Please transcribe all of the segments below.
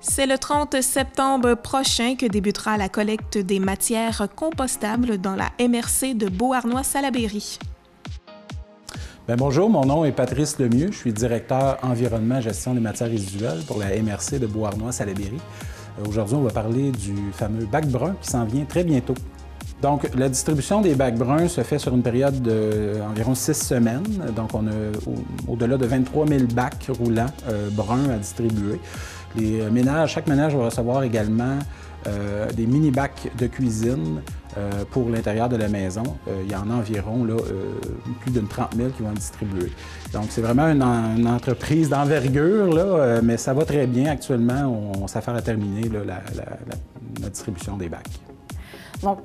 C'est le 30 septembre prochain que débutera la collecte des matières compostables dans la MRC de Beauharnois-Salaberry. Bonjour, mon nom est Patrice Lemieux. Je suis directeur environnement et gestion des matières résiduelles pour la MRC de Beauharnois-Salaberry. Aujourd'hui, on va parler du fameux bac brun qui s'en vient très bientôt. Donc, la distribution des bacs bruns se fait sur une période d'environ 6 semaines. Donc, on a au-delà de 23 000 bacs roulants bruns à distribuer. Chaque ménage va recevoir également des mini-bacs de cuisine pour l'intérieur de la maison. Il y en a environ plus d'une 30 000 qui vont être distribués. Donc, c'est vraiment une entreprise d'envergure, mais ça va très bien. Actuellement, on s'affaire à terminer la distribution des bacs. Donc,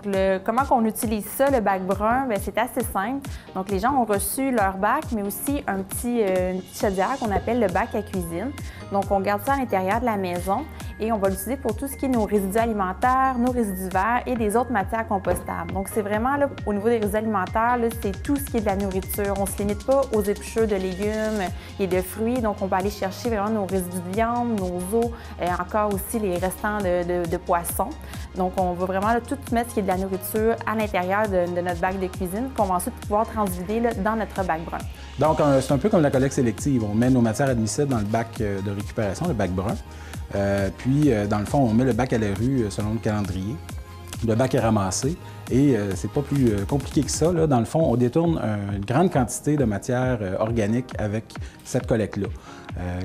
comment on utilise ça, le bac brun? C'est assez simple. Donc, les gens ont reçu leur bac, mais aussi une petite chaudière qu'on appelle le bac à cuisine. Donc, on garde ça à l'intérieur de la maison et on va l'utiliser pour tout ce qui est nos résidus alimentaires, nos résidus verts et des autres matières compostables. Donc, c'est vraiment, là, au niveau des résidus alimentaires, c'est tout ce qui est de la nourriture. On ne se limite pas aux épluchures de légumes et de fruits. Donc, on peut aller chercher vraiment nos résidus de viande, nos os, encore aussi les restants de poissons. Donc, on va vraiment tout mettre ce qui est de la nourriture à l'intérieur de notre bac de cuisine qu'on va ensuite pouvoir transvider dans notre bac brun. Donc, c'est un peu comme la collecte sélective. On met nos matières admissibles dans le bac de récupération, le bac brun. Puis, dans le fond, on met le bac à la rue selon le calendrier. Le bac est ramassé et c'est pas plus compliqué que ça. Dans le fond, on détourne une grande quantité de matière organique avec cette collecte-là.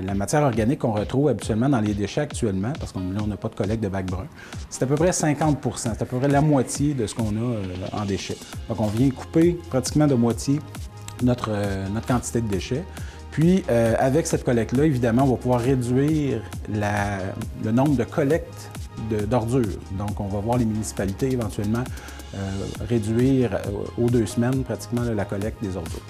La matière organique qu'on retrouve habituellement dans les déchets actuellement, parce qu'on n'a pas de collecte de bac brun, c'est à peu près 50 %. C'est à peu près la moitié de ce qu'on a en déchets. Donc, on vient couper pratiquement de moitié notre quantité de déchets. Puis, avec cette collecte-là, évidemment, on va pouvoir réduire le nombre de collectes d'ordures. Donc, on va voir les municipalités éventuellement réduire aux 2 semaines pratiquement la collecte des ordures.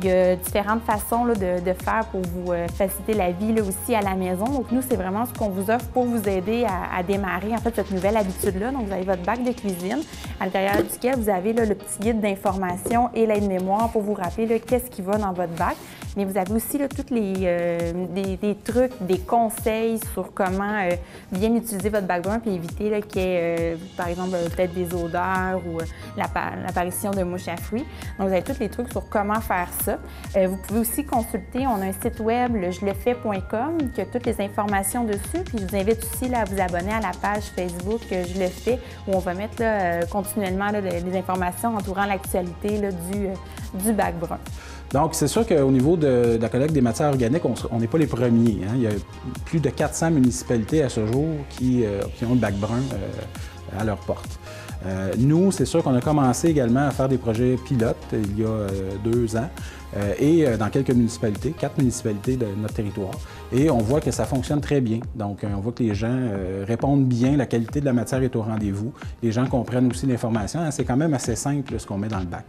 Il y a différentes façons de faire pour vous faciliter la vie aussi à la maison. Donc, nous, c'est vraiment ce qu'on vous offre pour vous aider à démarrer en fait cette nouvelle habitude-là. Donc, vous avez votre bac de cuisine, à l'intérieur duquel vous avez le petit guide d'information et l'aide-mémoire pour vous rappeler qu'est-ce qui va dans votre bac. Mais vous avez aussi tous des trucs, des conseils sur comment bien utiliser votre bac brun puis éviter qu'il y ait, par exemple, peut-être des odeurs ou l'apparition de mouches à fruits. Donc, vous avez tous les trucs sur comment faire ça. Vous pouvez aussi consulter, on a un site web, lejelefais.com, qui a toutes les informations dessus. Puis je vous invite aussi à vous abonner à la page Facebook Je le fais, où on va mettre continuellement des informations entourant l'actualité du bac brun. Donc, c'est sûr qu'au niveau de la collecte des matières organiques, on n'est pas les premiers. Il y a plus de 400 municipalités à ce jour qui ont le bac brun à leur porte. Nous, c'est sûr qu'on a commencé également à faire des projets pilotes il y a 2 ans et dans quelques municipalités, 4 municipalités de notre territoire. Et on voit que ça fonctionne très bien. Donc, on voit que les gens répondent bien, la qualité de la matière est au rendez-vous. Les gens comprennent aussi l'information. C'est quand même assez simple ce qu'on met dans le bac.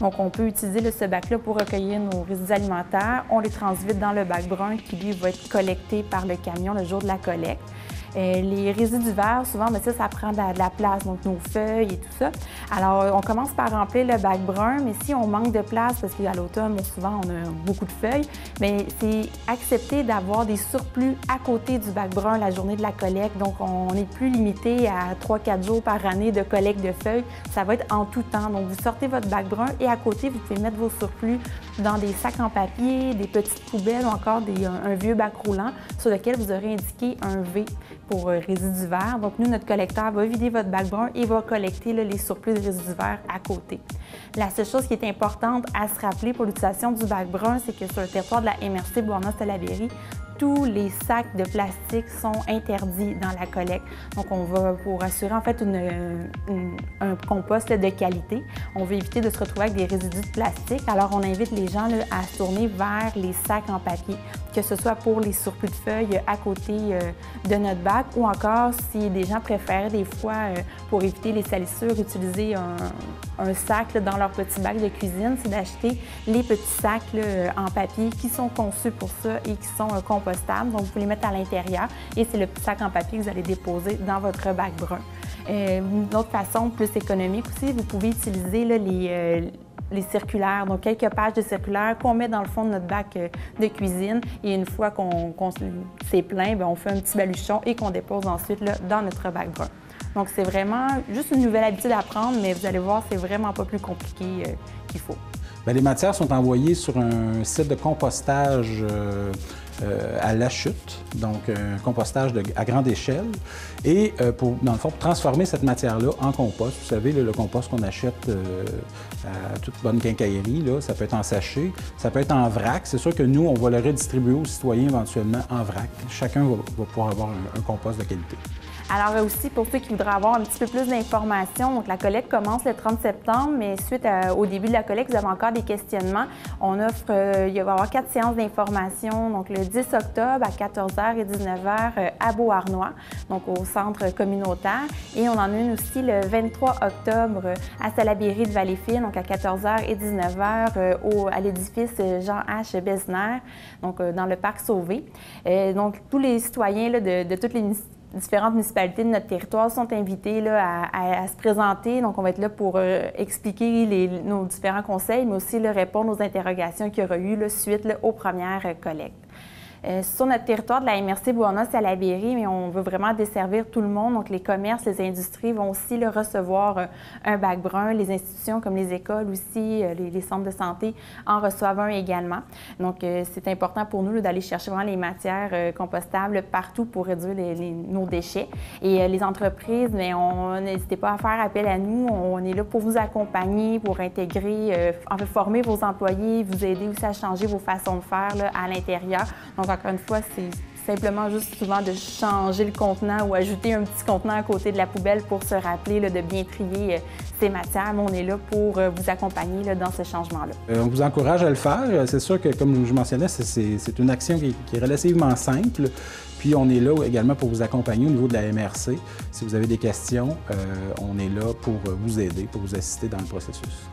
Donc, on peut utiliser ce bac-là pour recueillir nos résidus alimentaires. On les transvite dans le bac brun qui, lui, va être collecté par le camion le jour de la collecte. Les résidus verts, souvent, ça prend de la place, donc nos feuilles et tout ça. Alors, on commence par remplir le bac brun, mais si on manque de place, parce qu'à l'automne, souvent, on a beaucoup de feuilles, mais c'est accepté d'avoir des surplus à côté du bac brun la journée de la collecte. Donc, on n'est plus limité à 3-4 jours par année de collecte de feuilles. Ça va être en tout temps. Donc, vous sortez votre bac brun et à côté, vous pouvez mettre vos surplus dans des sacs en papier, des petites poubelles ou encore un vieux bac roulant sur lequel vous aurez indiqué un V pour résidus verts. Donc, nous, notre collecteur va vider votre bac brun et va collecter les surplus de résidus verts à côté. La seule chose qui est importante à se rappeler pour l'utilisation du bac brun, c'est que sur le territoire de la MRC Beauharnois-Salaberry, tous les sacs de plastique sont interdits dans la collecte. Donc, on va, pour assurer en fait un compost de qualité, on veut éviter de se retrouver avec des résidus de plastique. Alors, on invite les gens à se tourner vers les sacs en papier, que ce soit pour les surplus de feuilles à côté de notre bac ou encore si des gens préfèrent des fois, pour éviter les salissures, utiliser un sac dans leur petit bac de cuisine, c'est d'acheter les petits sacs en papier qui sont conçus pour ça et qui sont compostables. Donc, vous pouvez les mettre à l'intérieur et c'est le petit sac en papier que vous allez déposer dans votre bac brun. Une autre façon plus économique aussi, vous pouvez utiliser les circulaires, donc quelques pages de circulaires qu'on met dans le fond de notre bac de cuisine. Et une fois qu'on c'est plein, bien, on fait un petit baluchon et qu'on dépose ensuite là, dans notre bac brun. Donc, c'est vraiment juste une nouvelle habitude à prendre, mais vous allez voir, c'est vraiment pas plus compliqué qu'il faut. Bien, les matières sont envoyées sur un site de compostage à La Chute, donc un compostage à grande échelle. Et dans le fond, pour transformer cette matière-là en compost, vous savez, le compost qu'on achète à toute bonne quincaillerie, là, ça peut être en sachet, ça peut être en vrac. C'est sûr que nous, on va le redistribuer aux citoyens éventuellement en vrac. Chacun va pouvoir avoir un compost de qualité. Alors aussi, pour ceux qui voudraient avoir un petit peu plus d'informations, donc la collecte commence le 30 septembre, mais suite au début de la collecte, vous avez encore des questionnements. On offre, il va y avoir 4 séances d'information, donc le 10 octobre à 14h et 19h à Beauharnois, donc au centre communautaire. Et on en a une aussi le 23 octobre à Salaberry de Valleyfield, donc à 14h et 19h à l'édifice Jean H. Besner, donc dans le parc Sauvé. Donc tous les citoyens là, de toutes les différentes municipalités de notre territoire sont invités là, à se présenter. Donc, on va être là pour expliquer nos différents conseils, mais aussi là, répondre aux interrogations qu'il y aura eu là, suite là, aux premières collectes. Sur notre territoire de la MRC Beauharnois-Salaberry, mais on veut vraiment desservir tout le monde. Donc, les commerces, les industries vont aussi là, recevoir un bac brun. Les institutions comme les écoles aussi, les centres de santé en reçoivent un également. Donc, c'est important pour nous d'aller chercher vraiment les matières compostables partout pour réduire nos déchets. Et les entreprises, n'hésitez pas à faire appel à nous. On est là pour vous accompagner, pour intégrer, former vos employés, vous aider aussi à changer vos façons de faire là, à l'intérieur. Donc, encore une fois, c'est simplement juste souvent de changer le contenant ou ajouter un petit contenant à côté de la poubelle pour se rappeler là, de bien trier ces matières. Mais on est là pour vous accompagner là, dans ce changement-là. On vous encourage à le faire. C'est sûr que, comme je mentionnais, c'est une action qui est relativement simple. Puis on est là également pour vous accompagner au niveau de la MRC. Si vous avez des questions, on est là pour vous aider, pour vous assister dans le processus.